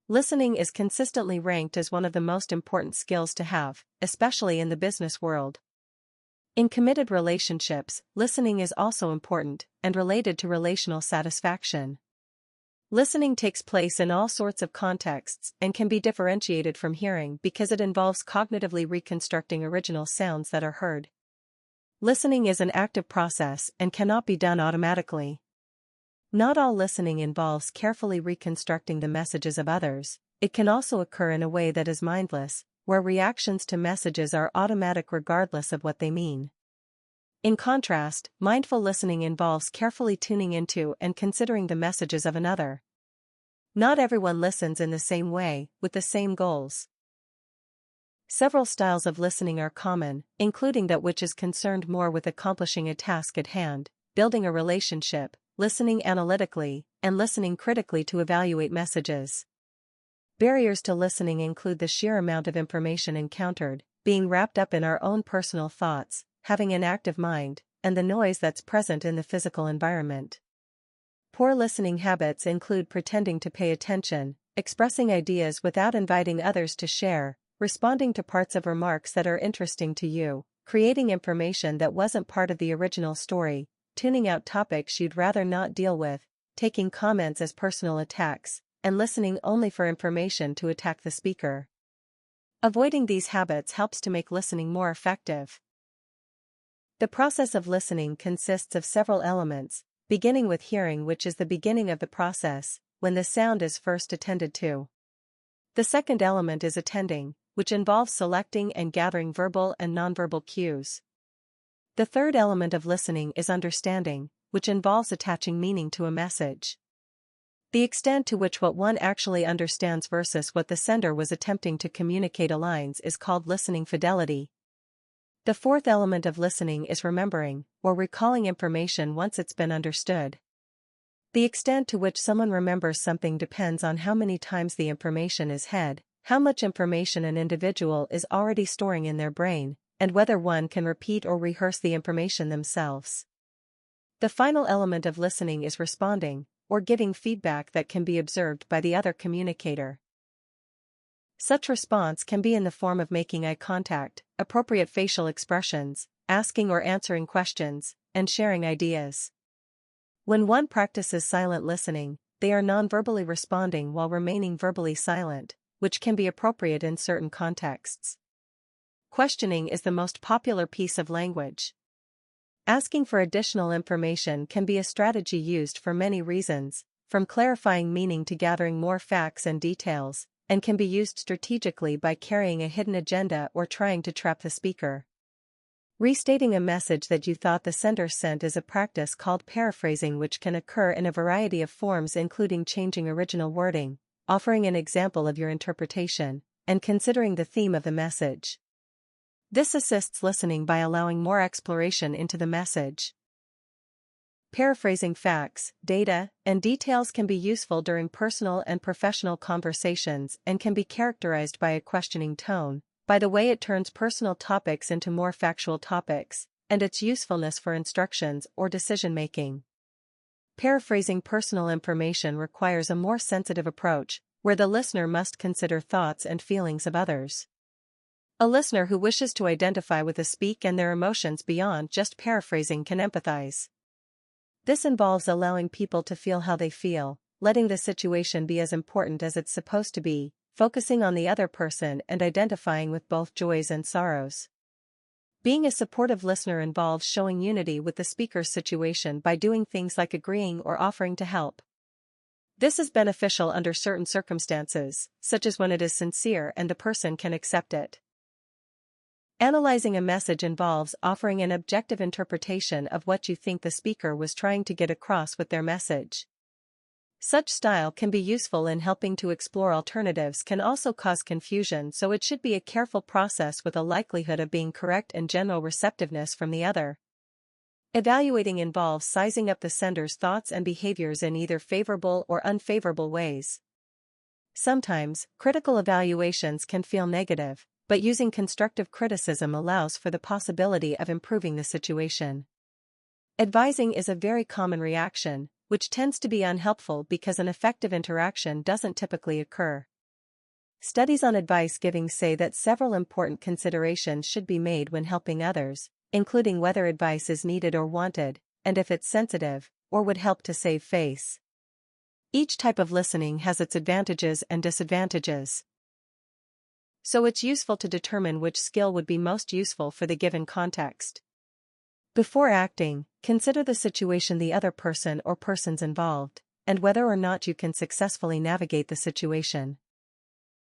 Listening is consistently ranked as one of the most important skills to have, especially in the business world. In committed relationships, listening is also important and related to relational satisfaction. Listening takes place in all sorts of contexts and can be differentiated from hearing because it involves cognitively reconstructing original sounds that are heard. Listening is an active process and cannot be done automatically. Not all listening involves carefully reconstructing the messages of others. It can also occur in a way that is mindless, where reactions to messages are automatic regardless of what they mean. In contrast, mindful listening involves carefully tuning into and considering the messages of another. Not everyone listens in the same way, with the same goals. Several styles of listening are common, including that which is concerned more with accomplishing a task at hand, building a relationship, listening analytically, and listening critically to evaluate messages. Barriers to listening include the sheer amount of information encountered, being wrapped up in our own personal thoughts, having an active mind, and the noise that's present in the physical environment. Poor listening habits include pretending to pay attention, expressing ideas without inviting others to share, responding to parts of remarks that are interesting to you, creating information that wasn't part of the original story, tuning out topics you'd rather not deal with, taking comments as personal attacks, and listening only for information to attack the speaker. Avoiding these habits helps to make listening more effective. The process of listening consists of several elements, beginning with hearing, which is the beginning of the process, when the sound is first attended to. The second element is attending, which involves selecting and gathering verbal and nonverbal cues. The third element of listening is understanding, which involves attaching meaning to a message. The extent to which what one actually understands versus what the sender was attempting to communicate aligns is called listening fidelity. The fourth element of listening is remembering, or recalling information once it's been understood. The extent to which someone remembers something depends on how many times the information is had, how much information an individual is already storing in their brain, and whether one can repeat or rehearse the information themselves. The final element of listening is responding, or giving feedback that can be observed by the other communicator. Such response can be in the form of making eye contact, appropriate facial expressions, asking or answering questions, and sharing ideas. When one practices silent listening, they are non-verbally responding while remaining verbally silent, which can be appropriate in certain contexts. Questioning is the most popular piece of language. Asking for additional information can be a strategy used for many reasons, from clarifying meaning to gathering more facts and details, and can be used strategically by carrying a hidden agenda or trying to trap the speaker. Restating a message that you thought the sender sent is a practice called paraphrasing, which can occur in a variety of forms, including changing original wording, offering an example of your interpretation, and considering the theme of the message. This assists listening by allowing more exploration into the message. Paraphrasing facts, data, and details can be useful during personal and professional conversations and can be characterized by a questioning tone, by the way it turns personal topics into more factual topics, and its usefulness for instructions or decision-making. Paraphrasing personal information requires a more sensitive approach, where the listener must consider thoughts and feelings of others. A listener who wishes to identify with a speaker and their emotions beyond just paraphrasing can empathize. This involves allowing people to feel how they feel, letting the situation be as important as it's supposed to be, focusing on the other person and identifying with both joys and sorrows. Being a supportive listener involves showing unity with the speaker's situation by doing things like agreeing or offering to help. This is beneficial under certain circumstances, such as when it is sincere and the person can accept it. Analyzing a message involves offering an objective interpretation of what you think the speaker was trying to get across with their message. Such style can be useful in helping to explore alternatives, can also cause confusion, so it should be a careful process with a likelihood of being correct and general receptiveness from the other. Evaluating involves sizing up the sender's thoughts and behaviors in either favorable or unfavorable ways. Sometimes, critical evaluations can feel negative, but using constructive criticism allows for the possibility of improving the situation. Advising is a very common reaction, which tends to be unhelpful because an effective interaction doesn't typically occur. Studies on advice giving say that several important considerations should be made when helping others, including whether advice is needed or wanted, and if it's sensitive, or would help to save face. Each type of listening has its advantages and disadvantages. So it's useful to determine which skill would be most useful for the given context. Before acting, consider the situation, the other person or persons involved, and whether or not you can successfully navigate the situation.